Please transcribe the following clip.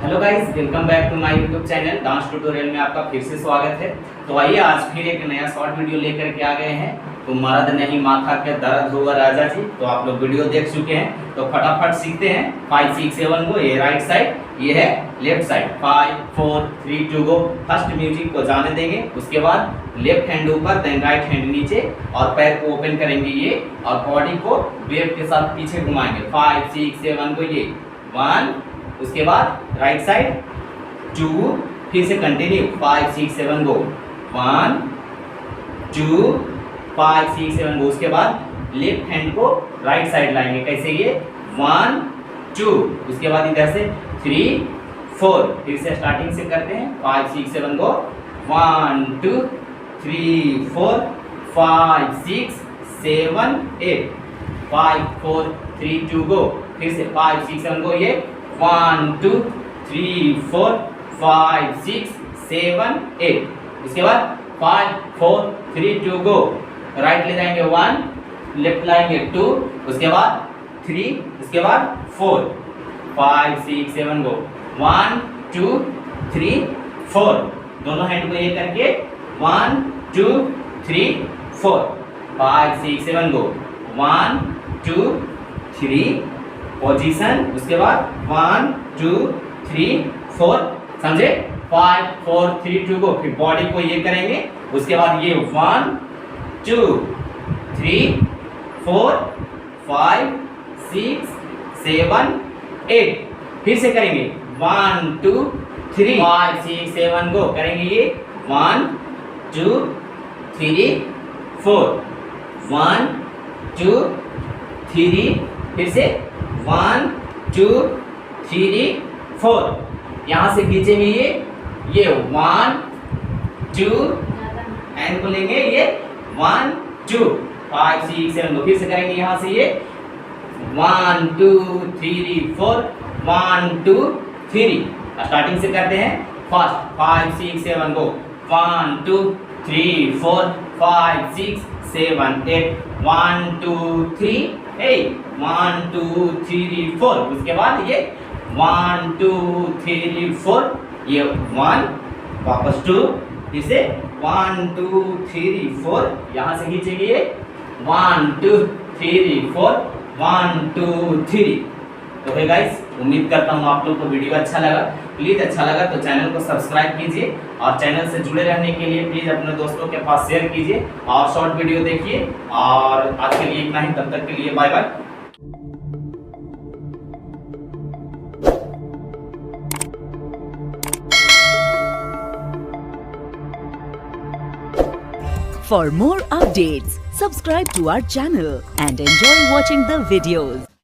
Hello guys, welcome back to my YouTube channel dance tutorial में आपका फिर से स्वागत है। तो आइए आज फिर एक नया शॉर्ट वीडियो लेकर के आ गए हैं। तो मर्द नहीं माथा के दर्द होगा राजा जी। तो आप लोग वीडियो देख चुके हैं, तो फटाफट सीखते हैं। 5 6 7 को, ये राइट साइड, ये है लेफ्ट साइड। 5 4 3 2 गो। फर्स्ट म्यूजिक को जाने देंगे, उसके बाद लेफ्ट हैंड ऊपर, देन राइट हैंड नीचे, और पैर को ओपन करेंगे ये, और बॉडी को वेव के साथ पीछे घुमाएंगे। 5 6 7 को, ये 1, उसके बाद राइट साइड 2, फिर से कंटिन्यू 5 6 7 गो। 1 2 5 6 7 गो। उसके बाद लेफ्ट हैंड को राइट साइड लाएंगे। कैसे? ये 1 2, उसके बाद इधर से 3 4, फिर से स्टार्टिंग से करते हैं। 5 6 7 गो। 1 2 3 4 5 6 7 8। 5 4 3 2 गो। फिर से 5 6 7 गो। ये 1 2 3 4 5 6 7 8। उसके बाद 5 4 3 2 गो। राइट ले जाएंगे 1, लेफ्ट लाएंगे 2, उसके बाद 3, उसके बाद 4 5 6 7 गो। 1 2 3 4, दोनों हैंड को ये करके 1 2 3 4 5 6 7 गो। 1 2 3 पोजीशन, उसके बाद 1 2 3 4, समझे? 5 4 3 2 गो। फिर बॉडी को ये करेंगे, उसके बाद ये 1 2 3 4 5 6 7 8। फिर से करेंगे 1 2 3 5 6 7 गो। करेंगे ये 1 2 3 4 1 2 3, फिर से 1 2 3 4। यहाँ से खींचेंगे ये 1 2, एंड को लेंगे ये 1 2 5 6 7 गो। फिर से करेंगे यहाँ से ये 1 2 3 4 1 2 3। स्टार्टिंग से करते हैं फर्स्ट 5 6 7 गो। 1 2 3 4 5 6 7 8 1 2 3 8 1 2 3 4। उसके बाद ये 1 2 3 4, ये 1, वापस 2, फिर से 1 2 3 4। यहाँ से खींचेंगे ये 1 2 3 4 1 2 3। तो भाई गाइस, उम्मीद करता हूँ आप लोग को वीडियो अच्छा लगा। प्लीज़ अच्छा लगा तो चैनल को सब्सक्राइब कीजिए, और चैनल से जुड़े रहने के लिए प्लीज़ अपने दोस्तों के पास शेयर कीजिए, और शॉर्ट वीडियो देखिए। और आज के लिए इतना ही, तब तक के लिए bye bye. For more updates, subscribe to our channel and enjoy watching the videos.